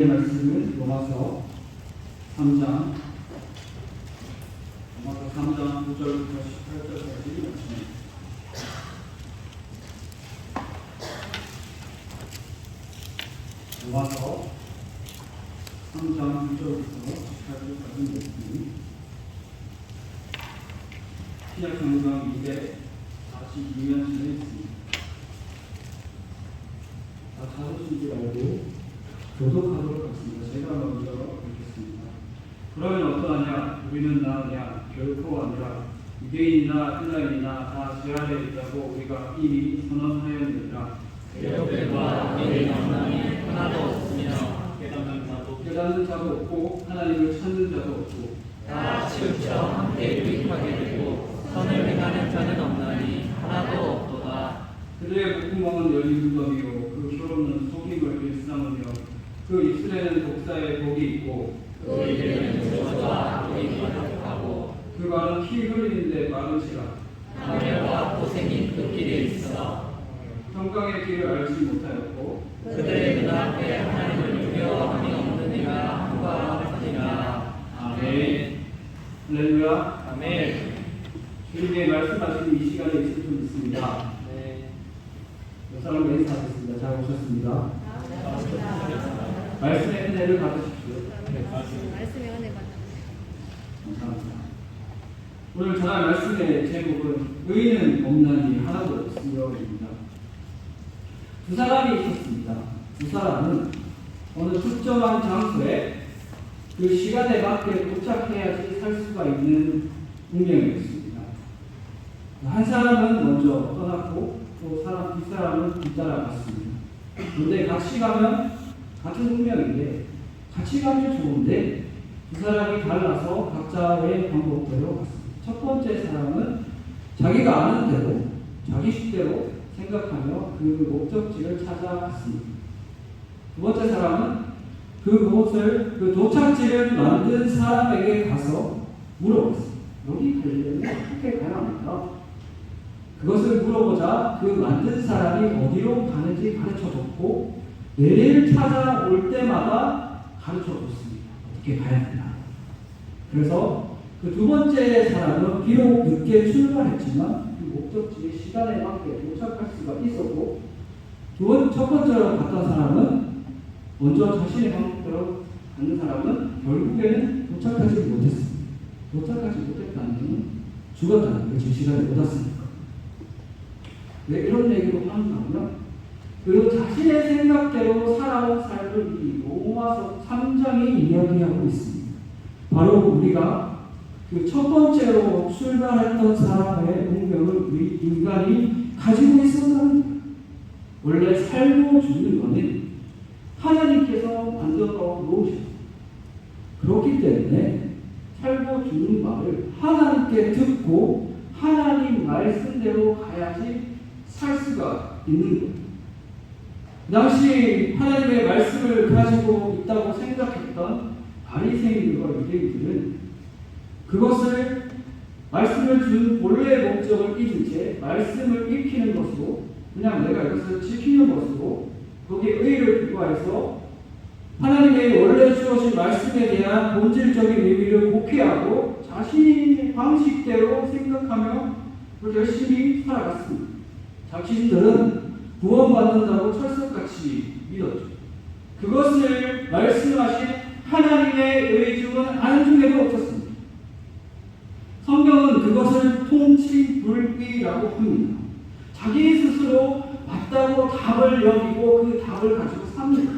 말씀은 로마서 3장 9절부터 18절까지 말씀입니다. 로마서 3장 9절부터 18절까지 말씀입니다. 신약 성경 242면 전에 있습니다. 다 찾으신 줄 알고 교독하도록 하겠습니다. 제가 먼저 읽겠습니다. 그러면 어떠하냐? 우리는 나으냐? 결코 아니라 유대인이나 헬라인이나 다 제 아래에 있다고 우리가 이미 선언하였느니라. 유대인과 유대인 만남이 하나도 없으며 깨닫는 자도 없고 하나님을 찾는 자도 없고 다 치우쳐 함께 유익하게 되고 선을 행하는 자는 없나니 하나도 없도다. 그들의 목구멍은 열린 무덤이요 그 혀로는 속임을 일삼으며 그 입술에는 독사의 복이 있고 그 입에는 저주와 악이 가득하고 그 말은 피 흘리는데 마르시라. 강렬과 고생이 그 길에 있어 평강의 길을 알지 못하였고 그들의 눈앞에 하나님을 두려워함이 없는 이가 한과 같으니라. 아멘. 할렐루야. 아멘. 주님의 말씀하신 이 시간에 있을 줄 믿습니다. 네. 몇 사람과 인사하겠습니다. 잘 오셨습니다. 말씀의 은혜를 받으십시오. 말씀의 은혜 받아. 감사합니다. 오늘 전할 말씀의 제목은 의인은 없나니 하나도 없으며입니다. 두 사람이 있었습니다. 두 사람은 어느 특정한 장소에 그 시간에 맞게 도착해야지 살 수가 있는 운명이었습니다. 한 사람은 먼저 떠났고 또 뒷사람은 뒤따라갔습니다. 그런데 같이 가면 같은 운명인데 같이 가면 좋은데 두 사람이 달라서 각자의 방법대로 갔습니다. 첫 번째 사람은 자기가 아는 대로 자기 식대로 생각하며 그 목적지를 찾아갔습니다. 두 번째 사람은 그 도착지를 만든 사람에게 가서 물어봤습니다. 여기 가려면 어떻게 가야 합니까? 그것을 물어보자 그 만든 사람이 어디로 가는지 가르쳐줬고 내일 찾아올 때마다 가르쳐줬습니다. 어떻게 가야 되나. 그래서 그 두 번째 사람은 비록 늦게 출발했지만 그 목적지의 시간에 맞게 도착할 수가 있었고 첫 번째로 갔던 사람은 먼저 자신의 방법대로 가는 사람은 결국에는 도착하지 못했습니다. 도착하지 못했다는 것은 죽었다는 거예요. 제 시간에 못 왔으니까. 왜 이런 얘기로 하는가면 그리고 자신의 생각대로 살아온 삶을 이 로마서 3장이 이야기하고 있습니다. 바로 우리가 그 첫 번째로 출발했던 사람의 운명을 우리 인간이 가지고 있었다는 거예요. 원래 살고 죽는 것은 하나님께서 만들어 놓으셨어요. 그렇기 때문에 살고 죽는 말을 하나님께 듣고 하나님 말씀대로 가야지 살 수가 있는 거예요. 그 당시 하나님의 말씀을 가지고 있다고 생각했던 바리새인들과 유대인들은 그것을 말씀을 준 본래의 목적을 잊은 채 말씀을 익히는 것으로 그냥 내가 이것을 지키는 것으로 거기에 의의를 부과해서 하나님의 원래 주어진 말씀에 대한 본질적인 의미를 목회하고 자신의 방식대로 생각하며 열심히 살아갔습니다. 자신들은 구원받는다고 철석같이 믿었죠. 그것을 말씀하신 하나님의 의중은 안중에도 없었습니다. 성경은 그것을 통치불의라고 합니다. 자기 스스로 맞다고 답을 여기고 그 답을 가지고 삽니다.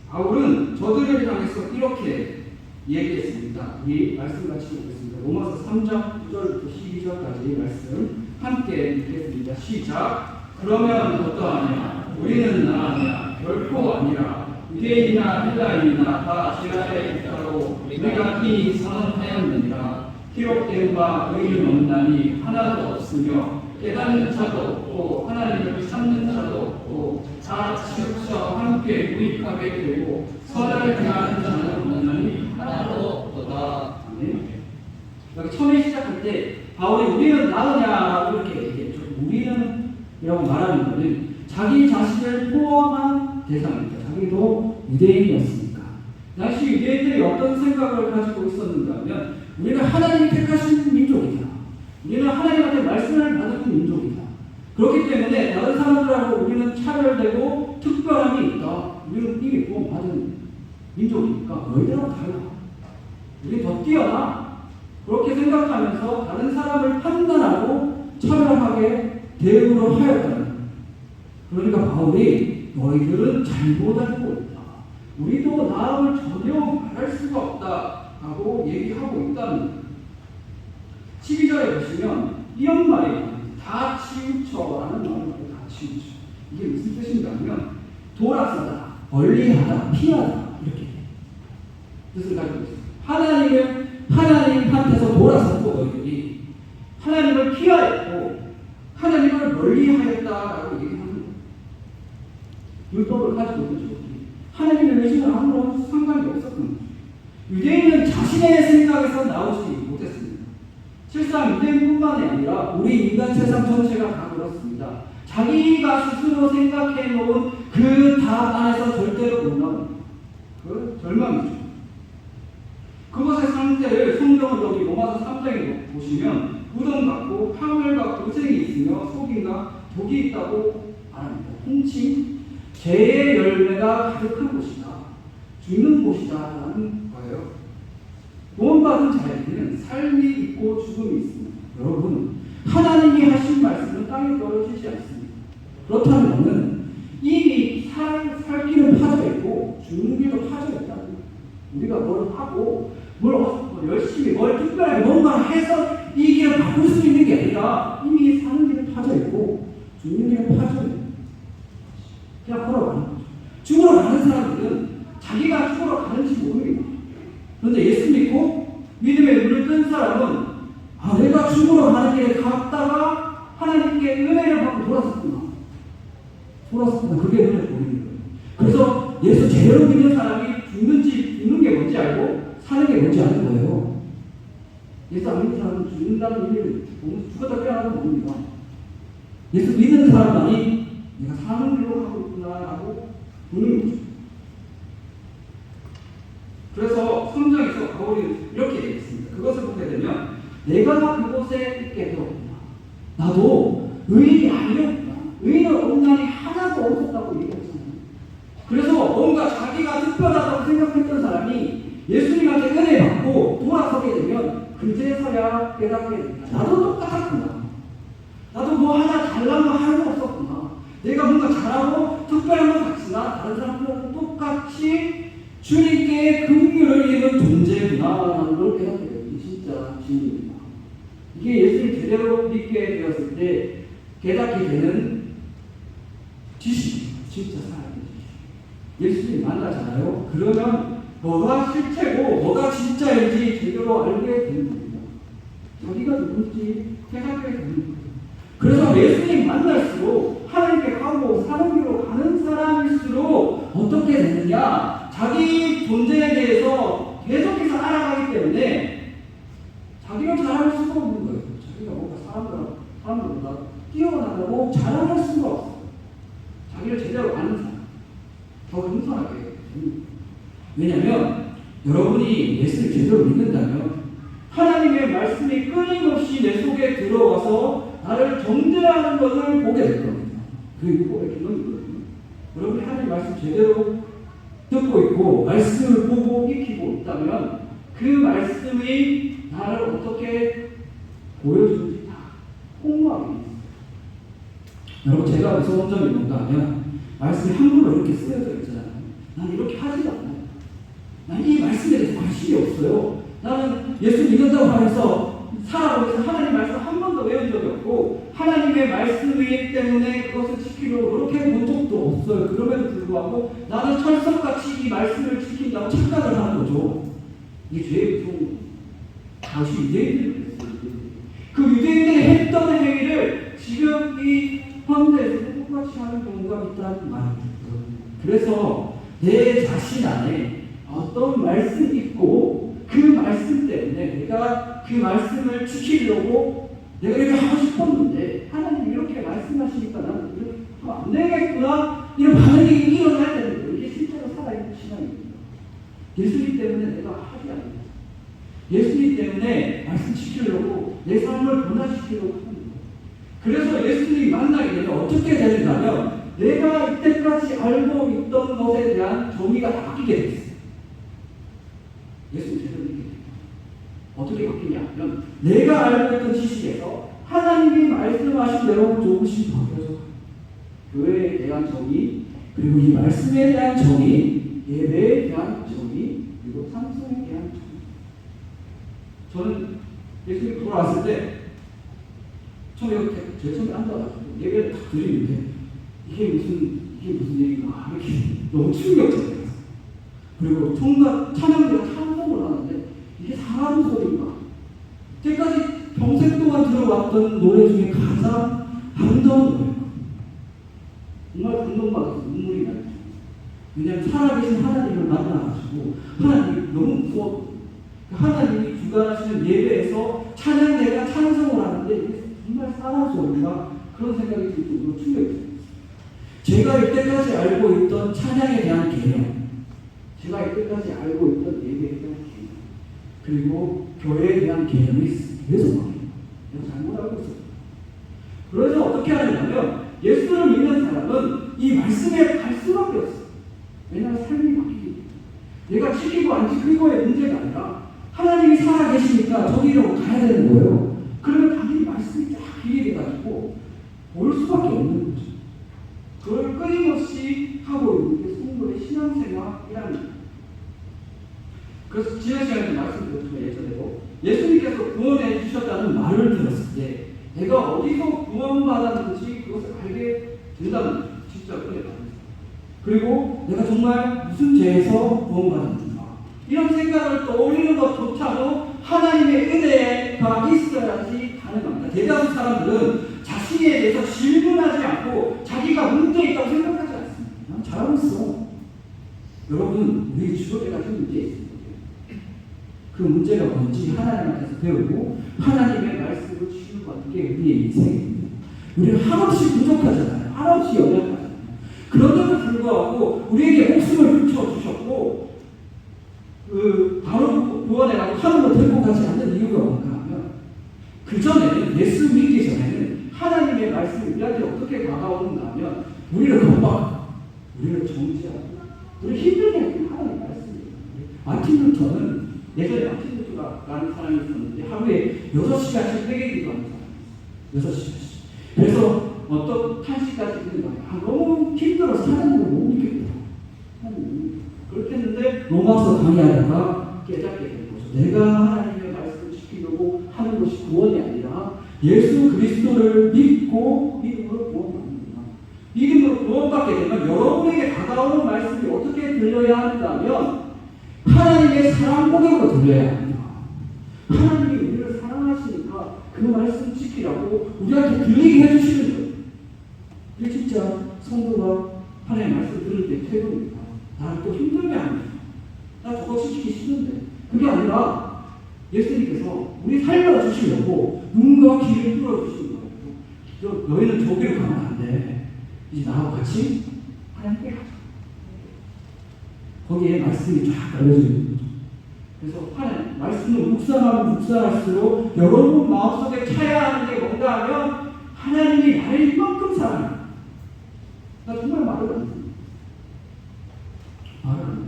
바울은 저들을 향해서 이렇게 얘기했습니다. 우리 말씀 같이 보겠습니다. 로마서 3장 9절부터 12절까지 말씀 함께 읽겠습니다. 시작. 그러면 어떠하냐? 우리는 나아냐? 결코 아니라 유대인이나 헬라인이나 다 제 아래에 있다고 우리가 이미 선언하였느니라. 기록된 바 의인 없나니 하나도 없으며 깨닫는 자도 없고 하나님을 찾는 자도 없고 다 치우쳐 함께 유익하게 되고 선을 행하는 자는 없나니 하나도 없도다. 여기 처음에 시작할 때 바울이 우리는 나으냐 이렇게 얘기했죠. 우리는 이라고 말하는 것은 자기 자신을 포함한 대상입니다. 자기도 유대인이었습니까? 당시 유대인들이 어떤 생각을 가지고 있었는가 하면 우리는 하나님이 택하신 민족이다. 우리는 하나님한테 말씀을 받은 민족이다. 그렇기 때문에 다른 사람들하고 우리는 차별되고 특별함이 있다. 우리는 이미 구원받은 민족이니까 너희들하고 달라. 우리 더 뛰어나. 그렇게 생각하면서 다른 사람을 판단하고 차별하게 대우를 하였다는. 그러니까 바울이 너희들은 잘못 알고 있다. 우리도 나음을 전혀 말할 수가 없다. 라고 얘기하고 있다는 거예요. 12절에 보시면 이런 말이 다 치우쳐라는 말을 다 치우쳐. 이게 무슨 뜻인가 하면 돌아서다, 멀리하다, 피하다 이렇게 뜻을 가지고 있어요. 하나님한테서 돌아섰고 너희들이 하나님을 피하였고 하나님을 멀리하였다라고 얘기하는 거예요. 율법을 가지고 있는 자들이 하나님의 의지는 아무런 상관이 없었던 거죠. 유대인은 자신의 생각에서 나오지 못했습니다. 실상 유대인뿐만이 아니라 우리 인간 세상 전체가 다 그렇습니다. 자기가 스스로 생각해 놓은 그 답 안에서 절대로 못 나옵니다. 그 절망이죠. 그것의 상태를 성경은 여기 로마서 3장에 보시면 무덤 같고 파멸 같고 고생이 있으며 속임과 독이 있다고 말합니다. 홍침, 죄의 열매가 가득한 곳이다. 죽는 곳이다 라는 거예요. 구원받은 자에게는 삶이 있고 죽음이 있습니다. 여러분, 하나님이 하신 말씀은 땅에 떨어지지 않습니다. 그렇다면 이미 살 길은 파져 있고 죽는 길도 파져 있다는 거예요. 우리가 뭘 하고 뭘 열심히 뭘 특별하게 뭔가 해서 이 길을 바꿀 수 있는 게 아니라 이미 사는 길은 파져 있고 죽는 길은 파져 있는 거예요. 그냥 걸어가는 거죠. 죽으러 가는 사람들은 자기가 죽으러 가는지 모릅니다. 그런데 예수 믿고 믿음의 눈을 뜬 사람은 내가 죽으러 가는 길에 갔다가 하나님께 은혜를 받고 돌아섰구나. 그게 눈에 보이는 거예요. 그래서 예수 제대로 믿는 사람이 죽는 게 뭔지 알고 사는 게 뭔지 아는 거예요. 예수 안 믿는 사람은 죽는다는 의미를 죽었다 깨어나는 모릅니다. 예수 믿는 사람만이 내가 사는 길로 가고 있구나라고 보는 거죠. 그래서 성경에서 바울이 이렇게 얘기했습니다. 그것을 보게 되면 내가 그곳에 있게 되었구나. 나도 의인이 아니었구나. 의인은 온난이 하나도 없었다고 얘기했잖아요. 그래서 뭔가 자기가 특별하다고 생각했던 사람이 예수님한테 은혜 받고 돌아서게 되면 그제서야 깨닫게 됩니다. 나도 똑같았구나. 나도 뭐 하나 잘난 거 하나도 없었구나. 내가 뭔가 잘하고 특별한 것 같으나 다른 사람들하고 똑같이 주님께 긍휼을 입은 존재구나라는 걸 깨닫게 됩니다. 진짜 진리입니다. 이게 예수를 제대로 믿게 되었을 때 깨닫게 되는 지식입니다. 진짜 살아있는 지식. 예수님 만나잖아요. 그러면 뭐가 실체고 뭐가 진짜인지 제대로 알게 되는 겁니다. 자기가 누군지 깨닫게 되는 거예요. 그래서 예수님 만날수록 하나님께 가고 사는 길로 가는 사람일수록 어떻게 되느냐? 자기 존재에 대해서 계속해서 알아가기 때문에 자기가 자랑할 수가 없는 거예요. 자기가 뭔가 사람들보다 뛰어나다고 자랑할 수가 없어요. 자기를 제대로 아는 사람, 더 겸손하게 됩니다. 왜냐하면 여러분이 예수를 제대로 믿는다면 하나님의 말씀이 끊임없이 내 속에 들어와서 나를 정죄하는 것을 보게 될 겁니다. 그게 율법의 기본이거든요. 여러분이 하나님 말씀 제대로 듣고 있고 말씀을 보고 익히고 있다면 그 말씀이 나를 어떻게 보여주는지 다 공부하게 있어요. 여러분, 제가 무서운 점이 뭔가 하면 말씀이 한글로 이렇게 쓰여져 있잖아요. 난 이렇게 하지도 않아요. 난 이 말씀에 대해서 관심이 없어요. 나는 예수 믿는다고 하면서 살아가고 있어서 하나님 말씀 한 번도 외운 적이 없고 하나님의 말씀이기 때문에 그것을 지키려고 그렇게 본 적도 없어요. 그럼에도 불구하고 나는 철석같이 이 말씀을 지킨다고 착각을 하는 거죠. 이게 죄의 무서운 거예요. 당시 유대인들이 그랬어요. 그 유대인들이 했던 행위를 지금 이 현대에서 똑같이 하는 경우가 있다는 말입니다. 그래서 내 자신 안에 어떤 말씀이 있고 그 말씀 때문에 내가 그 말씀을 지키려고 내가 이렇게 하고 싶었는데 하나님이 이렇게 말씀하시니까 나는 이렇게 하면 안 되겠구나 이런 반응이 일어나야 되는 거예요. 이게 실제로 살아있는 예수님 때문에 내가 하지 않는 예수님 때문에 말씀 지키려고 내 삶을 변화시키려고 하는 거예요. 그래서 예수님 만나게 되면 어떻게 되는가면 내가 이때까지 알고 있던 것에 대한 정의가 바뀌게 됐어요. 예수님 제대로 이렇게 됩니다. 어떻게 바뀌냐면 내가 알고 있던 지식에서 하나님이 말씀하신 대로 조금씩 바뀌어져. 교회에 대한 정의, 그리고 이 말씀에 대한 정의, 예배에 대한 정의, 그리고 상성에 대한 정의. 저는 예수님 돌아왔을 때 처음에 제 처음에 앉아가지고 예배를 딱 드리는데 이게 무슨 얘기인가 이렇게 너무 충격적이었어요. 그리고 찬양대가 찬송을 하는데 이게 사람 소리인가? 때까지 평생 동안 들어왔던 노래 중에 가장 아름다운 노래예요. 정말 감동받아서 눈물이 나요. 왜냐하면 살아계신 하나님을 만나가지고 하나님이 너무 무서워. 하나님이 주관하시는 예배에서 찬양대가 찬송을 하는데 이게 정말 사람 소리인가? 그런 생각이 들 정도로 충격이었어요. 제가 이때까지 알고 있던 찬양에 대한 개념, 제가 이때까지 알고 있던 예배에 대한 개념, 그리고 교회에 대한 개념이 계속 바뀌어요. 내가 잘못 알고 있어요. 그래서 어떻게 하느냐면 예수를 믿는 사람은 이 말씀에 갈 수밖에 없어요. 왜냐하면 삶이 바뀌기 때문에. 내가 지키고 안 지키고의 문제가 아니라 하나님이 살아계시니까 저기로 가야 되는 거예요. 그러면 당연히 말씀이 쫙 길게 돼가지고 올 수밖에 없는 거죠. 그걸 끊임없이 하고 있는 게 성도의 신앙생활이라는 거예요. 그래서 지난 시간에 말씀드렸지만 예전에도 예수님께서 구원해 주셨다는 말을 들었을 때 내가 어디서 구원받았는지 그것을 알게 된다는 거예요. 진짜 은혜 받습니다. 그리고 내가 정말 무슨 죄에서 구원받았는가 이런 생각을 떠올리는 것조차도 하나님의 은혜가 있어야지 가능합니다. 대다수 사람들은 자신에 대해서 질문하지 않고 자기가 문제 있다고 생각하지 않습니다. 난 잘하고 있어. 여러분, 우리 주변에 가진 문제 있습니다. 그 문제가 뭔지 하나님 앞에서 배우고 하나님의 말씀을 치유받는 게 우리의 인생입니다. 우리는 한없이 부족하잖아요. 한없이 연약하잖아요. 그런데도 불구하고 우리에게 목숨을 붙여주셨고 바로 구원해가지고 하늘로 데리고 가지 않는 이유가 뭔가 하면 그전에는 예수 믿기 전에는 하나님의 말씀이 우리한테 어떻게 다가오는가 하면 우리를 겁박하고 우리를 정지하고 우리를 힘들게 하는 하나님의 말씀이에요. 마틴 루터는 예전에 마틴 루터라는 사람이 있었는데 하루에 6시간씩 회개 기도하는 사람이 있어요. 6시간씩. 그래서 어떤 탄식까지 있는 거예요. 너무 힘들어서 하나님을 못 믿겠다. 그렇게 했는데 로마서 강의하다가 깨닫게 된 거죠. 내가 하나님의 말씀을 지키려고 하는 것이 구원이 아니라 예수 그리스도를 믿고 믿음으로 구원받는구나. 믿음으로 구원받게 되면 여러분에게 다가오는 말씀이 어떻게 들려야 한다면 하나님의 사랑 고백으로 들려야 합니다. 하나님이 우리를 사랑하시니까 그 말씀 지키라고 우리한테 들리게 해주시는 거예요. 이게 진짜 성도가 하나님의 말씀 들을 때 태도입니다. 나를 또 힘들게 합니다. 나 저거 지키기 싫은데. 그게 아니라 예수님께서 우리 살려주시려고 눈과 귀를 뚫어주시는 거예요. 너희는 저기로 가면 안 돼. 이제 나하고 같이 하나님께 가자. 거기에 말씀이 쫙 알려지는 거죠. 그래서 하나님 말씀을 묵상하면 묵상할수록 여러분 마음속에 차야 하는 게 뭔가 하면 하나님이 나를 이만큼 사랑해요. 나 정말 말을 안 해요. 말을 안 해요.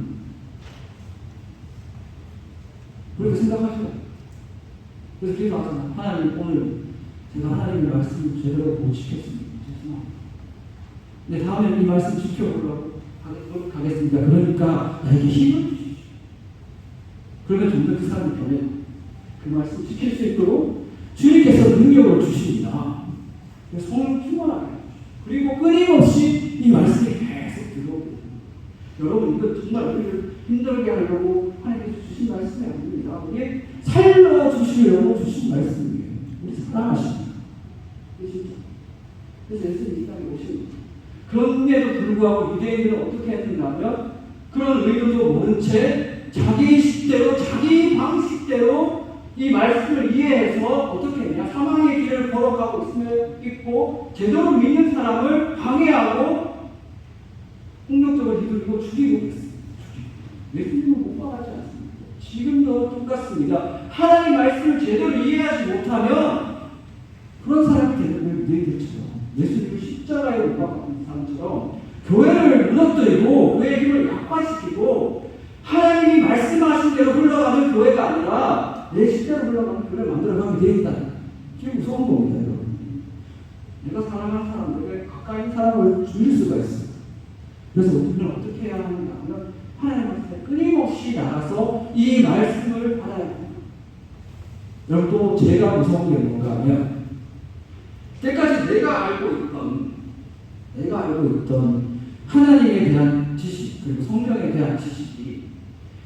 그렇게 생각하셔요. 그래서 기도 하잖아요. 하나님 오늘 제가 하나님의 말씀을 제대로 못 지켰습니다. 죄송합니다. 근데 다음에 이 말씀 지켜보려고 가겠습니다. 그러니까 나에게 힘을 주십시오. 그러면 좀 더 그 사람이 변해요. 그 말씀 지킬 수 있도록 주님께서 능력을 주십니다. 성령 충만하게 그리고 끊임없이 이 말씀이 계속 들어오고 여러분 이거 정말 우리를 힘들게 하려고 하나님께서 주신 말씀이 아닙니다. 우리 살려주시려고 주신 말씀이에요. 우리 사랑하십니다. 그래서 예수님이 이 땅에 오신 거예요. 그런데도 불구하고 유대인들은 어떻게 했는가 하면 그런 의도도 모른 채 자기 식대로 자기 방식대로 이 말씀을 이해해서 어떻게 했냐 사망의 길을 걸어가고 있고 제대로 믿는 사람을 방해하고 폭력적으로 휘둘리고 죽이고 있어요. 예수님은 못 받아지 않습니다. 지금도 똑같습니다. 하나님 말씀을 제대로 이해하지 못하면 그런 사람이 되는 거예요. 너희들처럼. 예수님을 십자가에 못 박은 사람처럼 교회를 무너뜨리고 교회의 힘을 약화시키고 하나님이 말씀하신 대로 흘러가는 교회가 아니라 내 식대로 흘러가는 교회를 만들어가게 되겠다. 지금 무서운 겁니다, 여러분. 내가 사랑하는 사람, 내가 가까이 있는 사람을 죽일 수가 있어요. 그래서 우리는 어떻게 해야 하는가 하면 하나님 말씀에 끊임없이 나가서 이 말씀을 받아야 합니다. 여러분 또 제가 무서운 게 뭔가 하면 때까지 내가 알고 있던 하나님에 대한 지식 그리고 성경에 대한 지식이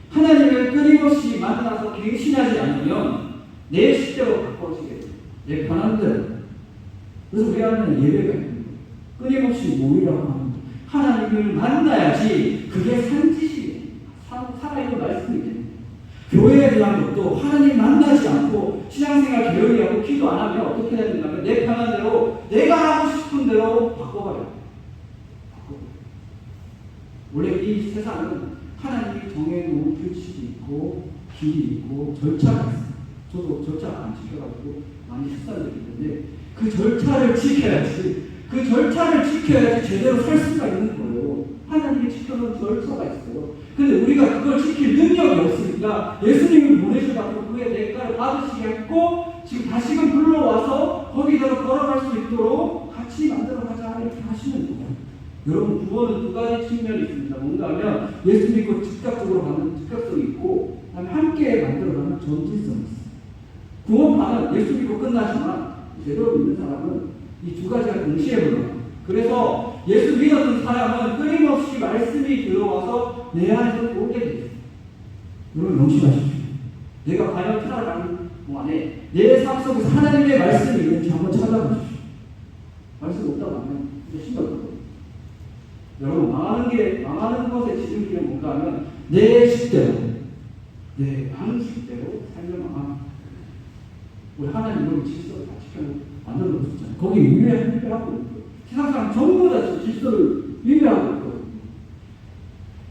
하나님을 끊임없이 만나서 갱신하지 않으면 내 식대로 바꿔지게 돼요. 내 편한 대로. 그래서 왜 하면 예배가 있는 거예요. 끊임없이 모이라고 하는 거예요. 하나님을 만나야지 그게 산지식이에요. 살아있는 말씀이 됩니다. 교회에 대한 것도 하나님 만나지 않고 신앙생활 게을리하고 기도 안 하면 어떻게 되는가 하면 내 편한 대로 내가 하고 싶은 대로 바꿔버려요. 원래 이 세상은 하나님이 정해놓은 규칙이 있고 길이 있고 절차가 있어요. 저도 절차 안 지켜가지고 많이 실수한 적이 있는데 그 절차를 지켜야지 제대로 살 수가 있는 거예요. 하나님이 지켜놓은 절차가 있어요. 근데 우리가 그걸 지킬 능력이 없으니까 예수님을 보내셔가지고 그의 대가를 받으시게 했고 지금 다시금 불러와서 거기대로 걸어갈 수 있도록 같이 만들어가자 이렇게 하시는 거예요. 여러분 구원은 두 가지 측면이 있습니다. 뭔가 하면 예수 믿고 즉각적으로 가는 즉각성이 있고 그다음에 함께 만들어가는 전진성이 있어요. 구원파는 예수 믿고 끝나지만 제대로 믿는 사람은 이 두 가지가 동시에 흘러요. 그래서 예수 믿었던 사람은 끊임없이 말씀이 들어와서 내 안에서 오게 돼요. 여러분 명심하십시오. 내가 과연 살아가는 동안에 내 삶 속에서 하나님의 말씀이 있는지 한번 찾아보십시오. 말씀 없다고 하면 이제 심각하거든요. 여러분 망하는 것의 지름길은 뭔가 하면 내 식대로 내 방식대로 살면 망합니다. 우리 하나님은 질서를 다 지켜놓고 만들어 놓으셨잖아요. 거기 위배하고 있고요. 세상 사람 전부 다 질서를 위배하고 있거든요.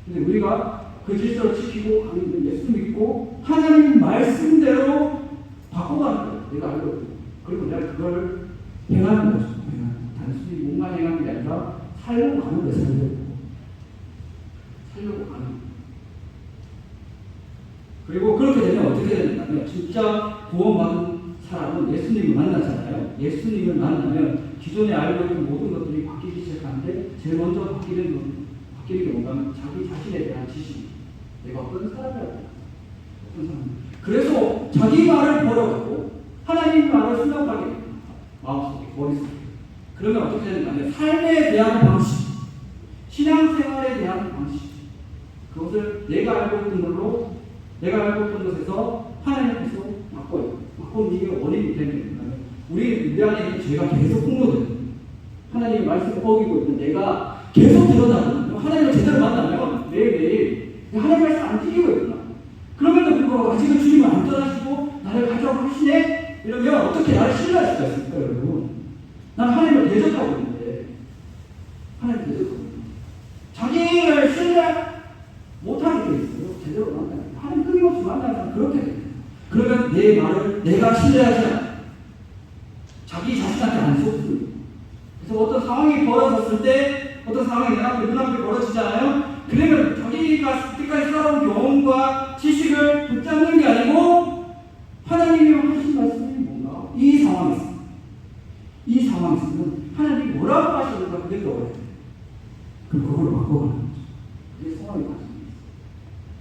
근데 우리가 그 질서를 지키고 가는 예수 믿고 하나님 말씀대로 바꿔가는 거예요. 내가 알고 있고. 그리고 내가 그걸 행하는 거죠. 단순히 몸만 행하는 게 아니라 살려고 가는 거예요. 살려고 가는 거예요. 그리고 그렇게 되면 어떻게 되냐면 진짜 구원받은 사람은 예수님을 만나잖아요. 예수님을 만나면 기존에 알고 있는 모든 것들이 바뀌기 시작하는데 제일 먼저 바뀌는 게 뭔가 하면 자기 자신에 대한 지식. 내가 어떤 사람이라고 어떤 사람. 그래서 자기 말을 걸어가고 하나님 말을 생각하게 됩니다. 마음속에 머릿속에. 그러면 어떻게 되는가 하면 삶에 대한 방식, 신앙생활에 대한 방식, 그것을 내가 알고 있던 걸로 내가 알고 있던 것에서 하나님 앞에서 바꿔요. 바꾸는 이게 원인이 되는 거예요. 우리 안에 있는 죄가 계속 폭로돼요. 하나님의 말씀을 어기고 있는 내가 계속 드러나거든요. 하나님을 제대로 만나면 매일매일 하나님 말씀 안 지키고 있구나. 그럼에도 불구하고 아직은 주님을 안 떠나시고 나를 가져가고 하시네? 이러면 어떻게 나를 신뢰할 수가 있습니까, 여러분? 난 하나님을 대적하고 있는데 하나님을 대적하고 있는데 자기를 신뢰 못하게 돼 있어요. 제대로 만나요. 하나님 끊임없이 만나는 사람 그렇게 돼요. 그러면 내 말을 내가 신뢰하지 않아요. 자기 자신한테 안 속습니다. 그래서 어떤 상황이 벌어졌을 때 어떤 상황이 내 앞에 눈앞에 벌어지잖아요. 그러면 자기가 끝까지 살아온 경험과 지식을 붙잡는 게 아니고 하나님이 하신 말씀이 뭔가 이 상황에서는 하나님이 뭐라고 하시는가 그게 떠올라요. 그럼 그걸 바꿔가는 거죠. 그게 성화의 과정입니다.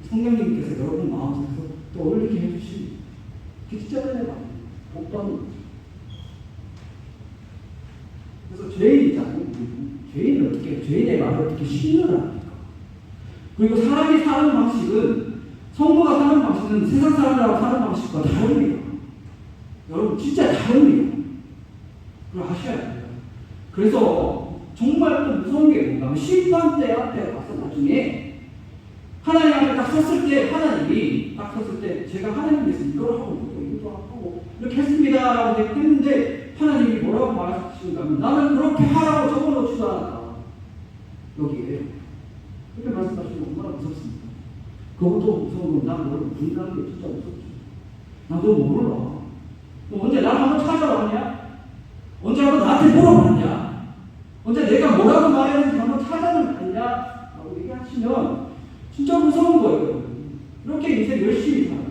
성령님께서 여러분 마음속에서 떠올리게 해주시니 뒷전에 복 받는 거죠. 그래서 죄인이잖아요. 죄인은 어떻게 죄인의 말을 어떻게 신뢰를 합니까? 그리고 사람이 사는 방식은 성도가 사는 방식은 세상 사람들하고 사는 방식과 다릅니다. 여러분 진짜 다릅니다. 그걸 아셔야 돼요. 그래서 정말 또 무서운 게 뭔가 하면 심판대 앞에 가서 나중에 하나님 앞에 딱 섰을 때 하나님이 딱 섰을 때 제가 하나님께서 이걸 하고 이것도 하고 이렇게 했습니다 라고 했는데 하나님이 뭐라고 말하시는가 하면 나는 그렇게 하라고 적어놓지도 않았다. 여기에 그렇게 말씀하시면 얼마나 무섭습니까? 그것도 무서운 건 난 너를 모른다는 게 진짜 무섭지. 나도 몰라. 너 언제 날 한번 찾아왔냐? 언제 한번 나한테 물어봤냐? 언제 내가 뭐라고 말했는지 한번 찾아봤냐? 라고 얘기하시면 진짜 무서운 거예요. 이렇게 인생 열심히 살아요.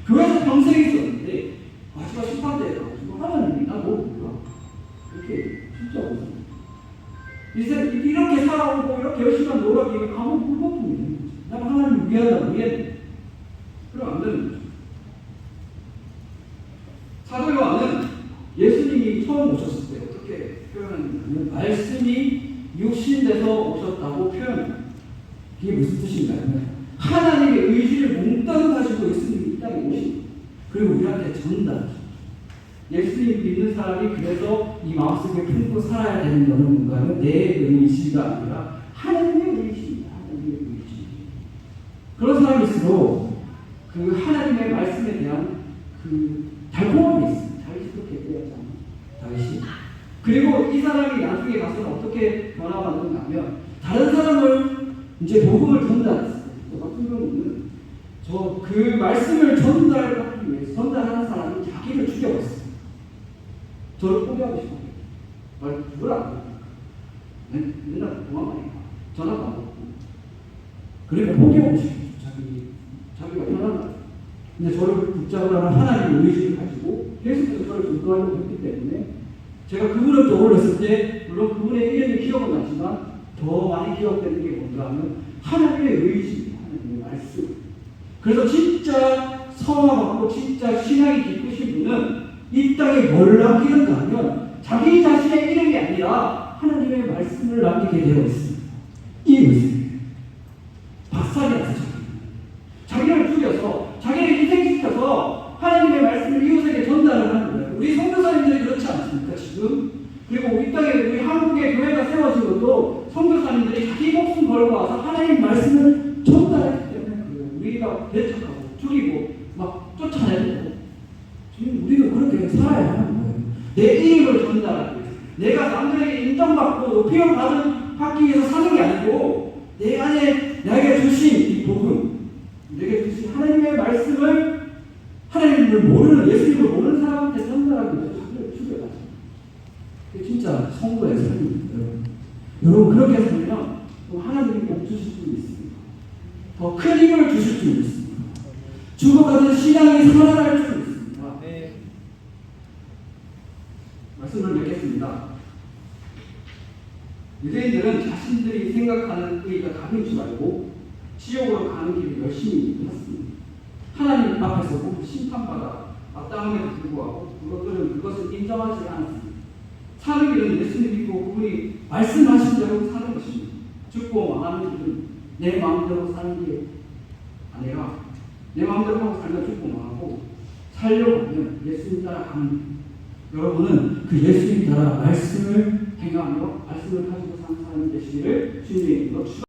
교회에서 평생 있었는데 마지막 심판대에 가가지고 하나님이 나 너 몰라. 이렇게 진짜 무서워. 인생 이렇게 살아오고 이렇게 열심히 한 노력이 감옥 불법품이 되는 거지. 난 하나님을 위한다고 위해. 그럼 안 되는 거죠. 사도 요한은 예수님이 처음 오셨을 때 어떻게 표현하냐면 말씀이 육신돼서 오셨다고 표현합니다. 그게 무슨 뜻인가요? 하나님의 의지를 몽땅 가지고 예수님이 이 땅에 오신 그리고 우리한테 전달하십니다. 예수님 믿는 사람이 그래서 이 마음속에 품고 살아야 되는 것은 뭔가요? 내 의지가 아니라 하나님의 의지입니다. 하나님의 의지. 그런 사람일수록 그 하나님의 말씀에 대한 그 달콤함이 있습니다. 다윗이 그렇게 얘기하잖아요. 다윗이. 그리고 이 사람이 나중에 가서는 어떻게 변화받는가 하면 다른 사람을 이제 복음을 전달했어요. 저 같은 경우는 그 말씀을 전달하기 위해서 전달하는 사람이 자기를 죽여버렸어요. 저를 포기하고 싶어요. 말 누굴 안 해요. 맨날 도망가니까 전화도 안 받고. 그러니까 포기하고 싶어요. 자기가 편안하다. 근데 저를 붙잡으라는 하나님의 의지를 가지고 계속해서 저를 전도하려고 했기 때문에 제가 그분을 떠올렸을 때 물론 그분의 이름이 기억은 나지만 더 많이 기억되는 게 뭔가 하면 하나님의 의지, 하나님의 말씀. 그래서 진짜 성화받고 진짜 신앙이 깊으신 분은 이 땅에 뭘 남기는가 하면 자기 자신의 이름이 아니라 하나님의 말씀을 남기게 되어 있습니다. 이 의지. 박살이 나서 자기를 죽여서 자기를 희생시켜서 하나님의 말씀을 이웃에게 전달을 하는 거예요. 우리 선교사님들이 그렇지 않습니까 지금? 그리고 우리 땅에 우리 한국의 교회가 세워진 것도 선교사님들이 자기 목숨 걸고 와서 하나님 말씀을 전달했기 때문에 그래요. 우리가 배척하고 죽이고 막 쫓아내고 지금 우리도 그렇게 살아야 하는 거예요. 내 이름을 전달하기 위해서 내가 남들에게 인정받고 높임을 받기 위해서 사는 게 아니고 내 안에 나에게 주신 이 복음 내게 주신 하나님의 말씀을 하나님을 모르는 예수님을 모르는 사람한테 전달하기 위해서 자기를 죽여가지고 그게 진짜 성도의 삶입니다. 여러분 그렇게 살면 하나님이 복 주실 수 있습니다. 더 큰 힘을 주실 수 있습니다. 죽어가는 신앙이 살아날 수 있습니다. 네. 말씀을 맺겠습니다. 유대인들은 자신들이 생각하는 의가 답인 줄 알고 지옥으로 가는 길을 열심히 했습니다. 하나님 앞에서 꼭 심판받아 마땅함에도 불구하고 그것을 인정하지 않았습니다. 사는 길은 예수님 믿고 그분이 말씀하신 대로 사는 것입니다. 죽고 망하는 길은 내 마음대로 사는 게 아니라 내 마음대로 하고 살면 죽고 망하고 살려고 하면 예수님 따라 가는 길. 여러분은 그 예수님 따라 말씀을 행하며 말씀을 가지고 사는 사람이 되시기를 주님의 이름으로 축원합니다.